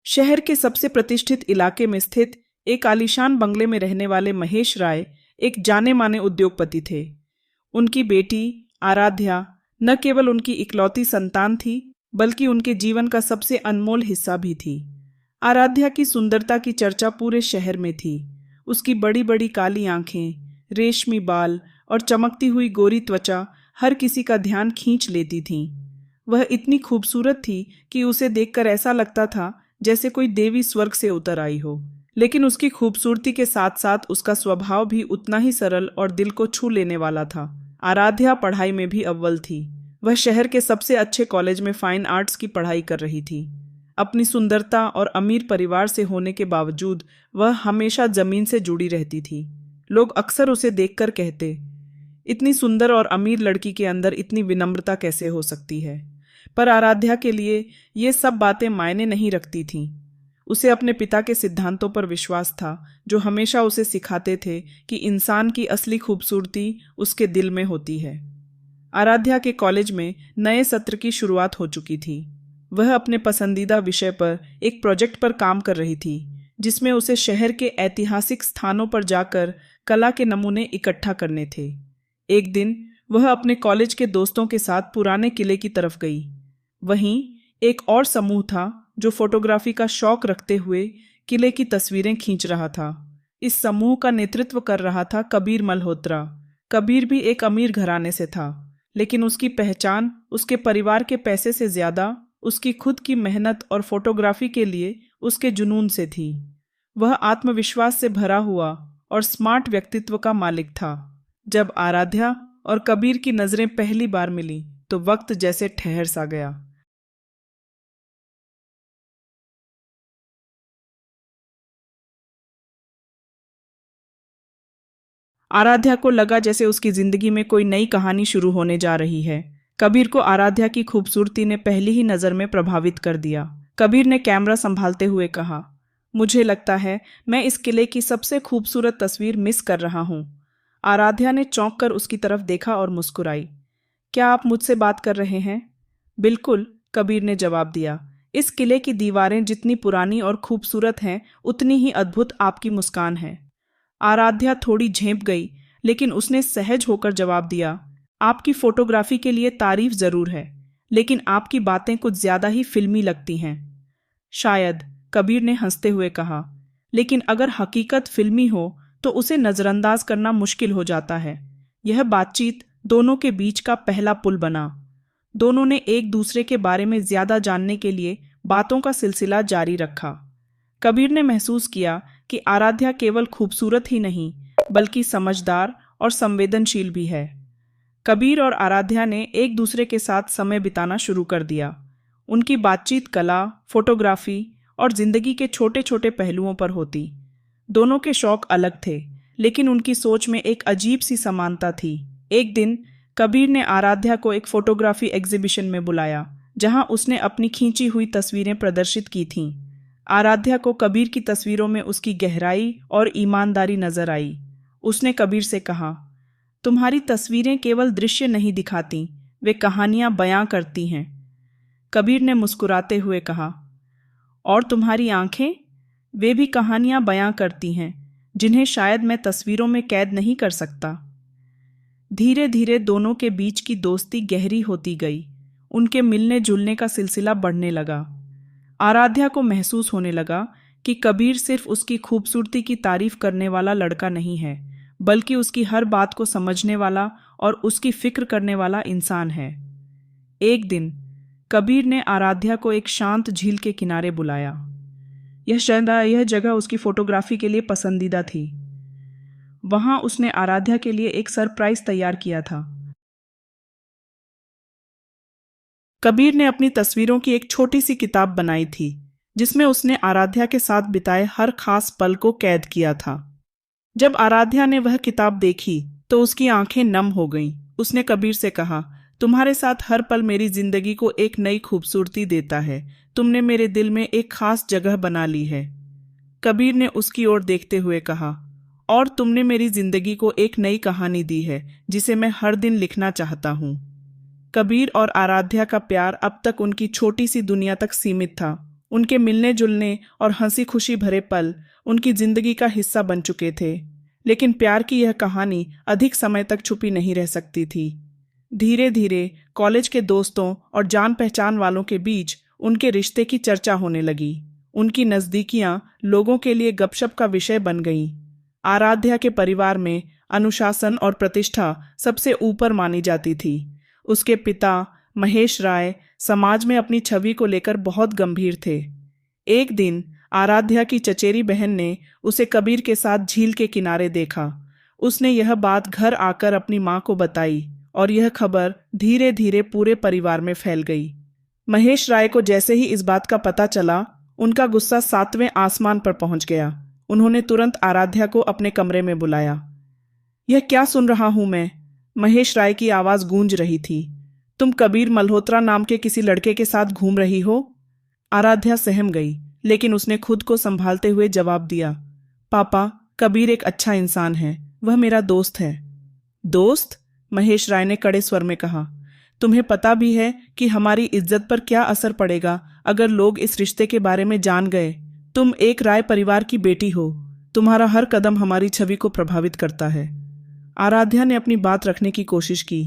शहर के सबसे प्रतिष्ठित इलाके में स्थित एक आलीशान बंगले में रहने वाले महेश राय एक जाने माने उद्योगपति थे। उनकी बेटी आराध्या न केवल उनकी इकलौती संतान थी, बल्कि उनके जीवन का सबसे अनमोल हिस्सा भी थी। आराध्या की सुंदरता की चर्चा पूरे शहर में थी। उसकी बड़ी बड़ी काली आंखें, रेशमी बाल और चमकती हुई गोरी त्वचा हर किसी का ध्यान खींच लेती थीं। वह इतनी खूबसूरत थी कि उसे देखकर ऐसा लगता था जैसे कोई देवी स्वर्ग से उतर आई हो। लेकिन उसकी खूबसूरती के साथ साथ उसका स्वभाव भी उतना ही सरल और दिल को छू लेने वाला था। आराध्या पढ़ाई में भी अव्वल थी। वह शहर के सबसे अच्छे कॉलेज में फाइन आर्ट्स की पढ़ाई कर रही थी। अपनी सुंदरता और अमीर परिवार से होने के बावजूद वह हमेशा जमीन से जुड़ी रहती थी। लोग अक्सर उसे देखकर कहते, इतनी सुंदर और अमीर लड़की के अंदर इतनी विनम्रता कैसे हो सकती है। पर आराध्या के लिए ये सब बातें मायने नहीं रखती थीं। उसे अपने पिता के सिद्धांतों पर विश्वास था, जो हमेशा उसे सिखाते थे कि इंसान की असली खूबसूरती उसके दिल में होती है। आराध्या के कॉलेज में नए सत्र की शुरुआत हो चुकी थी। वह अपने पसंदीदा विषय पर एक प्रोजेक्ट पर काम कर रही थी, जिसमें उसे शहर के ऐतिहासिक स्थानों पर जाकर कला के नमूने इकट्ठा करने थे। एक दिन वह अपने कॉलेज के दोस्तों के साथ पुराने किले की तरफ गई। वहीं एक और समूह था जो फोटोग्राफी का शौक रखते हुए किले की तस्वीरें खींच रहा था। इस समूह का नेतृत्व कर रहा था कबीर मल्होत्रा। कबीर भी एक अमीर घराने से था, लेकिन उसकी पहचान उसके परिवार के पैसे से ज्यादा उसकी खुद की मेहनत और फोटोग्राफी के लिए उसके जुनून से थी। वह आत्मविश्वास से भरा हुआ और स्मार्ट व्यक्तित्व का मालिक था। जब आराध्या और कबीर की नजरें पहली बार मिली तो वक्त जैसे ठहर सा गया। आराध्या को लगा जैसे उसकी जिंदगी में कोई नई कहानी शुरू होने जा रही है। कबीर को आराध्या की खूबसूरती ने पहली ही नज़र में प्रभावित कर दिया। कबीर ने कैमरा संभालते हुए कहा, मुझे लगता है मैं इस किले की सबसे खूबसूरत तस्वीर मिस कर रहा हूँ। आराध्या ने चौंक कर उसकी तरफ देखा और मुस्कुराई। क्या आप मुझसे बात कर रहे हैं? बिल्कुल, कबीर ने जवाब दिया। इस किले की दीवारें जितनी पुरानी और खूबसूरत हैं, उतनी ही अद्भुत आपकी मुस्कान है। आराध्या थोड़ी झेंप गई, लेकिन उसने सहज होकर जवाब दिया, आपकी फोटोग्राफी के लिए तारीफ जरूर है, लेकिन आपकी बातें कुछ ज्यादा ही फिल्मी लगती हैं। शायद, कबीर ने हंसते हुए कहा, लेकिन अगर हकीकत फिल्मी हो तो उसे नजरअंदाज करना मुश्किल हो जाता है। यह बातचीत दोनों के बीच का पहला पुल बना। दोनों ने एक दूसरे के बारे में ज्यादा जानने के लिए बातों का सिलसिला जारी रखा। कबीर ने महसूस किया कि आराध्या केवल खूबसूरत ही नहीं, बल्कि समझदार और संवेदनशील भी है। कबीर और आराध्या ने एक दूसरे के साथ समय बिताना शुरू कर दिया। उनकी बातचीत कला, फोटोग्राफी और जिंदगी के छोटे छोटे पहलुओं पर होती। दोनों के शौक अलग थे, लेकिन उनकी सोच में एक अजीब सी समानता थी। एक दिन कबीर ने आराध्या को एक फोटोग्राफी एग्जीबिशन में बुलाया, जहां उसने अपनी खींची हुई तस्वीरें प्रदर्शित की थीं। आराध्या को कबीर की तस्वीरों में उसकी गहराई और ईमानदारी नजर आई। उसने कबीर से कहा, तुम्हारी तस्वीरें केवल दृश्य नहीं दिखाती, वे कहानियां बयां करती हैं। कबीर ने मुस्कुराते हुए कहा, और तुम्हारी आंखें, वे भी कहानियां बयां करती हैं, जिन्हें शायद मैं तस्वीरों में कैद नहीं कर सकता। धीरे धीरे दोनों के बीच की दोस्ती गहरी होती गई। उनके मिलने जुलने का सिलसिला बढ़ने लगा। आराध्या को महसूस होने लगा कि कबीर सिर्फ उसकी खूबसूरती की तारीफ करने वाला लड़का नहीं है, बल्कि उसकी हर बात को समझने वाला और उसकी फिक्र करने वाला इंसान है। एक दिन कबीर ने आराध्या को एक शांत झील के किनारे बुलाया। यह जगह उसकी फोटोग्राफी के लिए पसंदीदा थी। वहां उसने आराध्या के लिए एक सरप्राइज तैयार किया था। कबीर ने अपनी तस्वीरों की एक छोटी सी किताब बनाई थी, जिसमें उसने आराध्या के साथ बिताए हर खास पल को कैद किया था। जब आराध्या ने वह किताब देखी तो उसकी आंखें नम हो गईं। उसने कबीर से कहा, तुम्हारे साथ हर पल मेरी जिंदगी को एक नई खूबसूरती देता है। तुमने मेरे दिल में एक खास जगह बना ली है। कबीर ने उसकी ओर देखते हुए कहा, और तुमने मेरी जिंदगी को एक नई कहानी दी है, जिसे मैं हर दिन लिखना चाहता हूँ। कबीर और आराध्या का प्यार अब तक उनकी छोटी सी दुनिया तक सीमित था। उनके मिलने जुलने और हंसी खुशी भरे पल उनकी जिंदगी का हिस्सा बन चुके थे। लेकिन प्यार की यह कहानी अधिक समय तक छुपी नहीं रह सकती थी। धीरे धीरे कॉलेज के दोस्तों और जान पहचान वालों के बीच उनके रिश्ते की चर्चा होने लगी। उनकी नज़दीकियां लोगों के लिए गपशप का विषय बन गईं। आराध्या के परिवार में अनुशासन और प्रतिष्ठा सबसे ऊपर मानी जाती थी। उसके पिता महेश राय समाज में अपनी छवि को लेकर बहुत गंभीर थे। एक दिन आराध्या की चचेरी बहन ने उसे कबीर के साथ झील के किनारे देखा। उसने यह बात घर आकर अपनी माँ को बताई और यह खबर धीरे धीरे पूरे परिवार में फैल गई। महेश राय को जैसे ही इस बात का पता चला, उनका गुस्सा 7वें आसमान पर पहुंच गया। उन्होंने तुरंत आराध्या को अपने कमरे में बुलाया। यह क्या सुन रहा हूं मैं? महेश राय की आवाज गूंज रही थी। तुम कबीर मल्होत्रा नाम के किसी लड़के के साथ घूम रही हो? आराध्या सहम गई, लेकिन उसने खुद को संभालते हुए जवाब दिया, पापा, कबीर एक अच्छा इंसान है, वह मेरा दोस्त है। दोस्त? महेश राय ने कड़े स्वर में कहा। तुम्हें पता भी है कि हमारी इज्जत पर क्या असर पड़ेगा अगर लोग इस रिश्ते के बारे में जान गए? तुम एक राय परिवार की बेटी हो, तुम्हारा हर कदम हमारी छवि को प्रभावित करता है। आराध्या ने अपनी बात रखने की कोशिश की।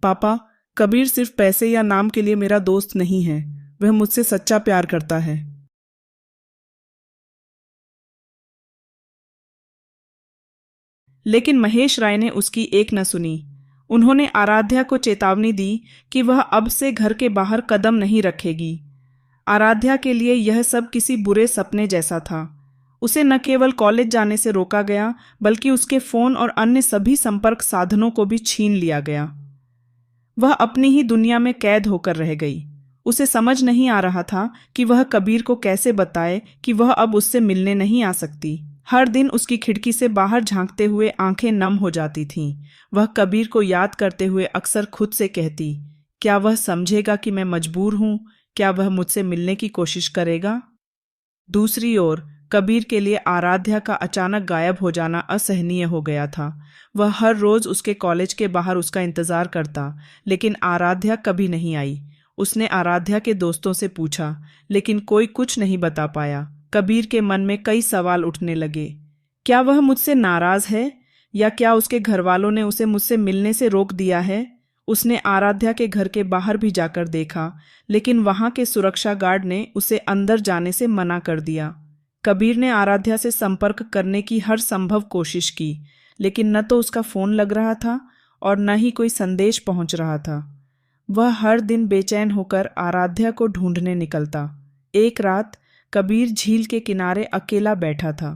पापा, कबीर सिर्फ पैसे या नाम के लिए मेरा दोस्त नहीं है, वह मुझसे सच्चा प्यार करता है। लेकिन महेश राय ने उसकी एक न सुनी। उन्होंने आराध्या को चेतावनी दी कि वह अब से घर के बाहर कदम नहीं रखेगी। आराध्या के लिए यह सब किसी बुरे सपने जैसा था। उसे न केवल कॉलेज जाने से रोका गया, बल्कि उसके फोन और अन्य सभी संपर्क साधनों को भी छीन लिया गया। वह अपनी ही दुनिया में कैद होकर रह गई। उसे समझ नहीं आ रहा था कि वह कबीर को कैसे बताए कि वह अब उससे मिलने नहीं आ सकती। हर दिन उसकी खिड़की से बाहर झांकते हुए आंखें नम हो जाती थीं। वह कबीर को याद करते हुए अक्सर खुद से कहती, क्या वह समझेगा कि मैं मजबूर हूं? क्या वह मुझसे मिलने की कोशिश करेगा? दूसरी ओर कबीर के लिए आराध्या का अचानक गायब हो जाना असहनीय हो गया था। वह हर रोज उसके कॉलेज के बाहर उसका इंतजार करता, लेकिन आराध्या कभी नहीं आई। उसने आराध्या के दोस्तों से पूछा, लेकिन कोई कुछ नहीं बता पाया। कबीर के मन में कई सवाल उठने लगे। क्या वह मुझसे नाराज है, या क्या उसके घरवालों ने उसे मुझसे मिलने से रोक दिया है? उसने आराध्या के घर के बाहर भी जाकर देखा, लेकिन वहां के सुरक्षा गार्ड ने उसे अंदर जाने से मना कर दिया। कबीर ने आराध्या से संपर्क करने की हर संभव कोशिश की, लेकिन न तो उसका फोन लग रहा था और न ही कोई संदेश पहुंच रहा था। वह हर दिन बेचैन होकर आराध्या को ढूंढने निकलता। एक रात कबीर झील के किनारे अकेला बैठा था।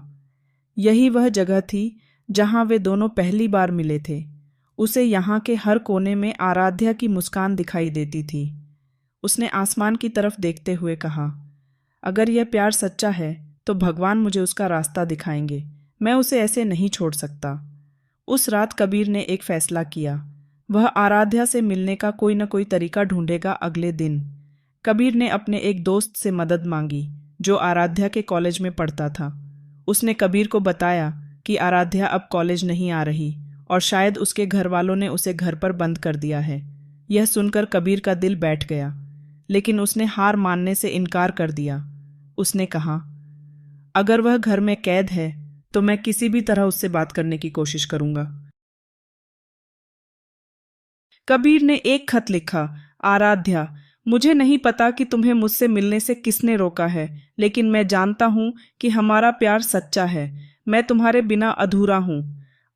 यही वह जगह थी जहां वे दोनों पहली बार मिले थे। उसे यहाँ के हर कोने में आराध्या की मुस्कान दिखाई देती थी। उसने आसमान की तरफ देखते हुए कहा, अगर यह प्यार सच्चा है तो भगवान मुझे उसका रास्ता दिखाएंगे। मैं उसे ऐसे नहीं छोड़ सकता। उस रात कबीर ने एक फैसला किया। वह आराध्या से मिलने का कोई न कोई तरीका ढूंढेगा। अगले दिन कबीर ने अपने एक दोस्त से मदद मांगी जो आराध्या के कॉलेज में पढ़ता था। उसने कबीर को बताया कि आराध्या अब कॉलेज नहीं आ रही और शायद उसके घर वालों ने उसे घर पर बंद कर दिया है। यह सुनकर कबीर का दिल बैठ गया, लेकिन उसने हार मानने से इनकार कर दिया। उसने कहा, अगर वह घर में कैद है तो मैं किसी भी तरह उससे बात करने की कोशिश करूंगा। कबीर ने एक खत लिखा, आराध्या, मुझे नहीं पता कि तुम्हें मुझसे मिलने से किसने रोका है, लेकिन मैं जानता हूं कि हमारा प्यार सच्चा है। मैं तुम्हारे बिना अधूरा हूं।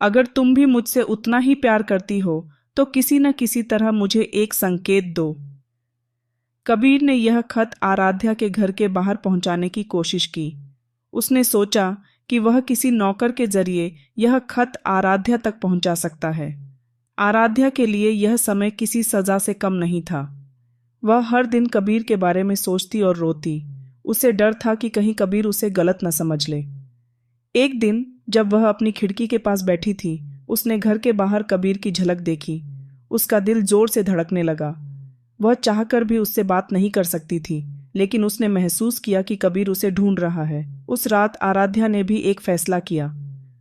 अगर तुम भी मुझसे उतना ही प्यार करती हो तो किसी न किसी तरह मुझे एक संकेत दो। कबीर ने यह खत आराध्या के घर के बाहर पहुंचाने की कोशिश की। उसने सोचा कि वह किसी नौकर के जरिए यह खत आराध्या तक पहुंचा सकता है। आराध्या के लिए यह समय किसी सजा से कम नहीं था। वह हर दिन कबीर के बारे में सोचती और रोती। उसे डर था कि कहीं कबीर उसे गलत न समझ ले। एक दिन जब वह अपनी खिड़की के पास बैठी थी, उसने घर के बाहर कबीर की झलक देखी। उसका दिल जोर से धड़कने लगा। वह चाहकर भी उससे बात नहीं कर सकती थी, लेकिन उसने महसूस किया कि कबीर उसे ढूंढ रहा है। उस रात आराध्या ने भी एक फैसला किया।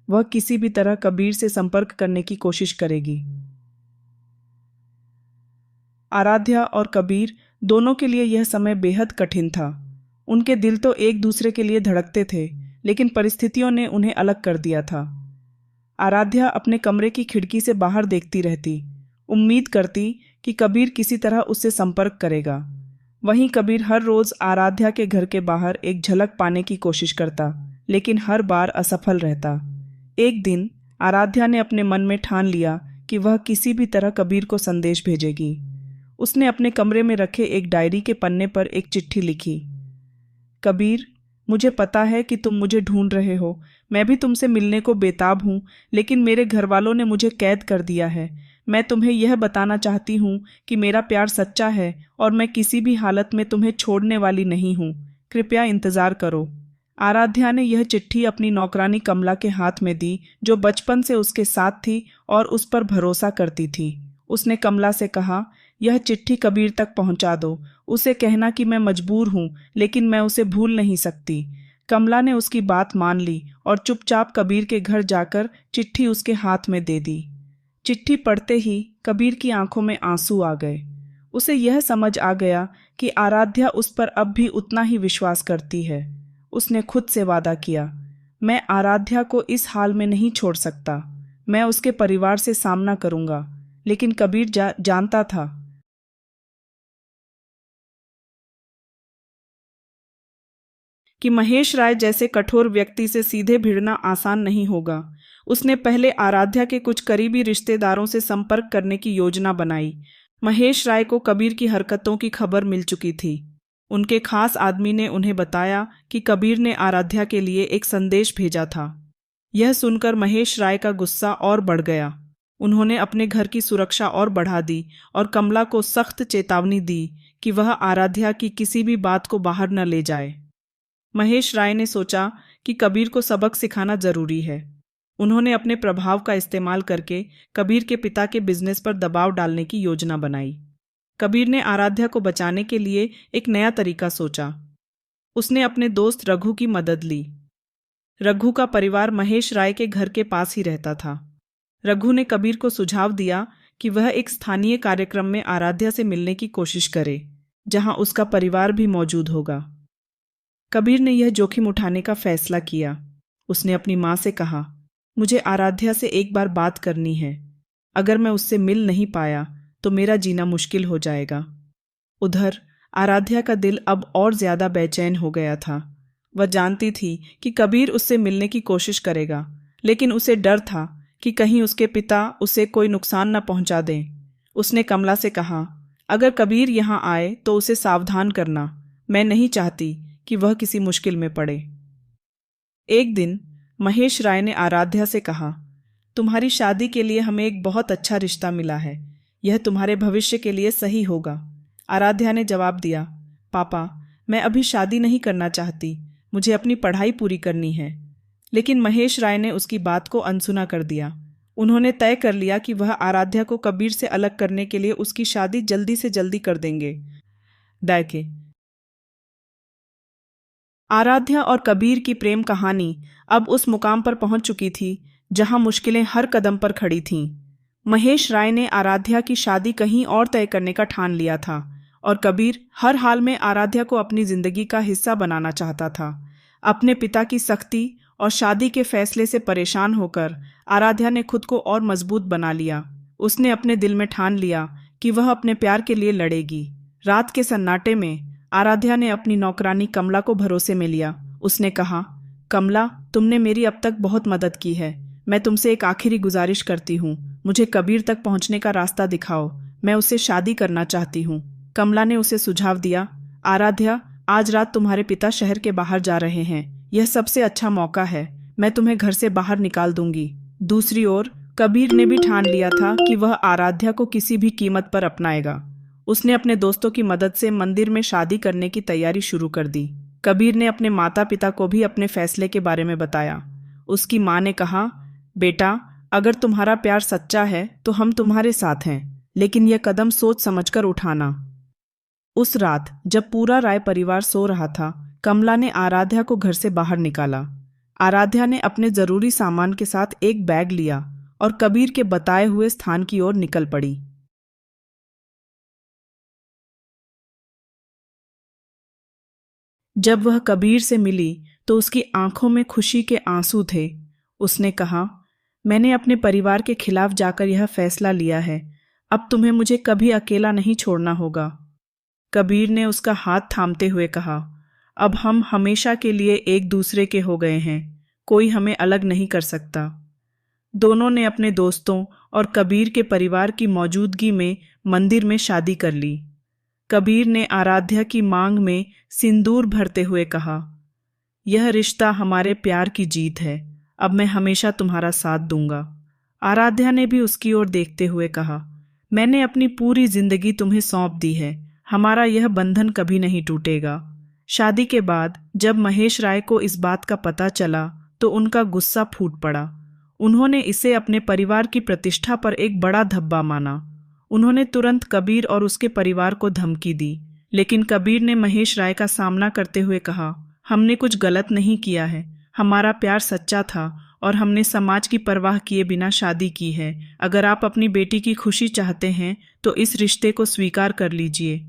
वह किसी भी तरह कबीर से संपर्क करने की कोशिश करेगी। आराध्या और कबीर दोनों के लिए यह समय बेहद कठिन था। उनके दिल तो एक दूसरे के लिए धड़कते थे, लेकिन परिस्थितियों ने उन्हें अलग कर दिया था। आराध्या अपने कमरे की खिड़की से बाहर देखती रहती, उम्मीद करती कि कबीर किसी तरह उससे संपर्क करेगा। वहीं कबीर हर रोज आराध्या के घर के बाहर एक झलक पाने की कोशिश करता, लेकिन हर बार असफल रहता। एक दिन आराध्या ने अपने मन में ठान लिया कि वह किसी भी तरह कबीर को संदेश भेजेगी। उसने अपने कमरे में रखे एक डायरी के पन्ने पर एक चिट्ठी लिखी। कबीर, मुझे पता है कि तुम मुझे ढूंढ रहे हो। मैं भी तुमसे मिलने को बेताब हूँ, लेकिन मेरे घर वालों ने मुझे कैद कर दिया है। मैं तुम्हें यह बताना चाहती हूँ कि मेरा प्यार सच्चा है और मैं किसी भी हालत में तुम्हें छोड़ने वाली नहीं हूँ। कृपया इंतजार करो। आराध्या ने यह चिट्ठी अपनी नौकरानी कमला के हाथ में दी, जो बचपन से उसके साथ थी और उस पर भरोसा करती थी। उसने कमला से कहा, यह चिट्ठी कबीर तक पहुंचा दो। उसे कहना कि मैं मजबूर हूं, लेकिन मैं उसे भूल नहीं सकती। कमला ने उसकी बात मान ली और चुपचाप कबीर के घर जाकर चिट्ठी उसके हाथ में दे दी। चिट्ठी पढ़ते ही कबीर की आंखों में आंसू आ गए। उसे यह समझ आ गया कि आराध्या उस पर अब भी उतना ही विश्वास करती है। उसने खुद से वादा किया, मैं आराध्या को इस हाल में नहीं छोड़ सकता। मैं उसके परिवार से सामना करूंगा। लेकिन कबीर जानता था कि महेश राय जैसे कठोर व्यक्ति से सीधे भिड़ना आसान नहीं होगा। उसने पहले आराध्या के कुछ करीबी रिश्तेदारों से संपर्क करने की योजना बनाई। महेश राय को कबीर की हरकतों की खबर मिल चुकी थी। उनके खास आदमी ने उन्हें बताया कि कबीर ने आराध्या के लिए एक संदेश भेजा था। यह सुनकर महेश राय का गुस्सा और बढ़ गया। उन्होंने अपने घर की सुरक्षा और बढ़ा दी और कमला को सख्त चेतावनी दी कि वह आराध्या की किसी भी बात को बाहर न ले जाए। महेश राय ने सोचा कि कबीर को सबक सिखाना जरूरी है। उन्होंने अपने प्रभाव का इस्तेमाल करके कबीर के पिता के बिजनेस पर दबाव डालने की योजना बनाई। कबीर ने आराध्या को बचाने के लिए एक नया तरीका सोचा। उसने अपने दोस्त रघु की मदद ली। रघु का परिवार महेश राय के घर के पास ही रहता था। रघु ने कबीर को सुझाव दिया कि वह एक स्थानीय कार्यक्रम में आराध्या से मिलने की कोशिश करे, जहां उसका परिवार भी मौजूद होगा। कबीर ने यह जोखिम उठाने का फैसला किया। उसने अपनी माँ से कहा, मुझे आराध्या से एक बार बात करनी है। अगर मैं उससे मिल नहीं पाया तो मेरा जीना मुश्किल हो जाएगा। उधर आराध्या का दिल अब और ज्यादा बेचैन हो गया था। वह जानती थी कि कबीर उससे मिलने की कोशिश करेगा, लेकिन उसे डर था कि कहीं उसके पिता उसे कोई नुकसान न पहुंचा दें। उसने कमला से कहा, अगर कबीर यहाँ आए तो उसे सावधान करना। मैं नहीं चाहती कि वह किसी मुश्किल में पड़े। एक दिन महेश राय ने आराध्या से कहा, तुम्हारी शादी के लिए हमें एक बहुत अच्छा रिश्ता मिला है। यह तुम्हारे भविष्य के लिए सही होगा। आराध्या ने जवाब दिया, पापा, मैं अभी शादी नहीं करना चाहती। मुझे अपनी पढ़ाई पूरी करनी है। लेकिन महेश राय ने उसकी बात को अनसुना कर दिया। उन्होंने तय कर लिया कि वह आराध्या को कबीर से अलग करने के लिए उसकी शादी जल्दी से जल्दी कर देंगे। डायके आराध्या और कबीर की प्रेम कहानी अब उस मुकाम पर पहुंच चुकी थी जहां मुश्किलें हर कदम पर खड़ी थीं। महेश राय ने आराध्या की शादी कहीं और तय करने का ठान लिया था और कबीर हर हाल में आराध्या को अपनी जिंदगी का हिस्सा बनाना चाहता था। अपने पिता की सख्ती और शादी के फैसले से परेशान होकर आराध्या ने खुद को और मजबूत बना लिया। उसने अपने दिल में ठान लिया कि वह अपने प्यार के लिए लड़ेगी। रात के सन्नाटे में आराध्या ने अपनी नौकरानी कमला को भरोसे में लिया। उसने कहा, कमला, तुमने मेरी अब तक बहुत मदद की है। मैं तुमसे एक आखिरी गुजारिश करती हूँ। मुझे कबीर तक पहुँचने का रास्ता दिखाओ। मैं उससे शादी करना चाहती हूँ। कमला ने उसे सुझाव दिया, आराध्या, आज रात तुम्हारे पिता शहर के बाहर जा रहे हैं। यह सबसे अच्छा मौका है। मैं तुम्हें घर से बाहर निकाल दूंगी। दूसरी ओर कबीर ने भी ठान लिया था कि वह आराध्या को किसी भी कीमत पर अपनाएगा। उसने अपने दोस्तों की मदद से मंदिर में शादी करने की तैयारी शुरू कर दी। कबीर ने अपने माता पिता को भी अपने फैसले के बारे में बताया। उसकी माँ ने कहा, बेटा, अगर तुम्हारा प्यार सच्चा है तो हम तुम्हारे साथ हैं, लेकिन यह कदम सोच समझकर उठाना। उस रात जब पूरा राय परिवार सो रहा था, कमला ने आराध्या को घर से बाहर निकाला। आराध्या ने अपने जरूरी सामान के साथ एक बैग लिया और कबीर के बताए हुए स्थान की ओर निकल पड़ी। जब वह कबीर से मिली तो उसकी आंखों में खुशी के आंसू थे। उसने कहा, मैंने अपने परिवार के खिलाफ जाकर यह फैसला लिया है। अब तुम्हें मुझे कभी अकेला नहीं छोड़ना होगा। कबीर ने उसका हाथ थामते हुए कहा, अब हम हमेशा के लिए एक दूसरे के हो गए हैं, कोई हमें अलग नहीं कर सकता। दोनों ने अपने दोस्तों और कबीर के परिवार की मौजूदगी में मंदिर में शादी कर ली। कबीर ने आराध्या की मांग में सिंदूर भरते हुए कहा, यह रिश्ता हमारे प्यार की जीत है, अब मैं हमेशा तुम्हारा साथ दूंगा। आराध्या ने भी उसकी ओर देखते हुए कहा, मैंने अपनी पूरी जिंदगी तुम्हें सौंप दी है, हमारा यह बंधन कभी नहीं टूटेगा। शादी के बाद जब महेश राय को इस बात का पता चला तो उनका गुस्सा फूट पड़ा। उन्होंने इसे अपने परिवार की प्रतिष्ठा पर एक बड़ा धब्बा माना। उन्होंने तुरंत कबीर और उसके परिवार को धमकी दी, लेकिन कबीर ने महेश राय का सामना करते हुए कहा, हमने कुछ गलत नहीं किया है, हमारा प्यार सच्चा था और हमने समाज की परवाह किए बिना शादी की है। अगर आप अपनी बेटी की खुशी चाहते हैं तो इस रिश्ते को स्वीकार कर लीजिए।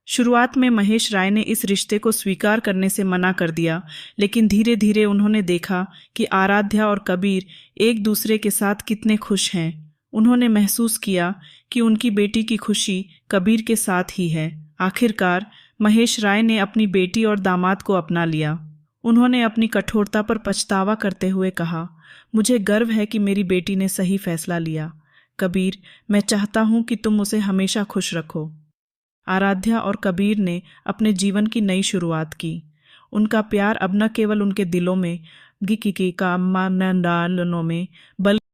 शुरुआत में महेश राय ने इस रिश्ते को स्वीकार करने से मना कर दिया, लेकिन धीरे धीरे उन्होंने देखा कि आराध्या और कबीर एक दूसरे के साथ कितने खुश हैं। उन्होंने महसूस किया कि उनकी बेटी की खुशी कबीर के साथ ही है। आखिरकार महेश राय ने अपनी बेटी और दामाद को अपना लिया। उन्होंने अपनी कठोरता पर पछतावा करते हुए कहा, मुझे गर्व है कि मेरी बेटी ने सही फैसला लिया। कबीर, मैं चाहता हूं कि तुम उसे हमेशा खुश रखो। आराध्या और कबीर ने अपने जीवन की नई शुरुआत की। उनका प्यार अब न केवल उनके दिलों में में बल्कि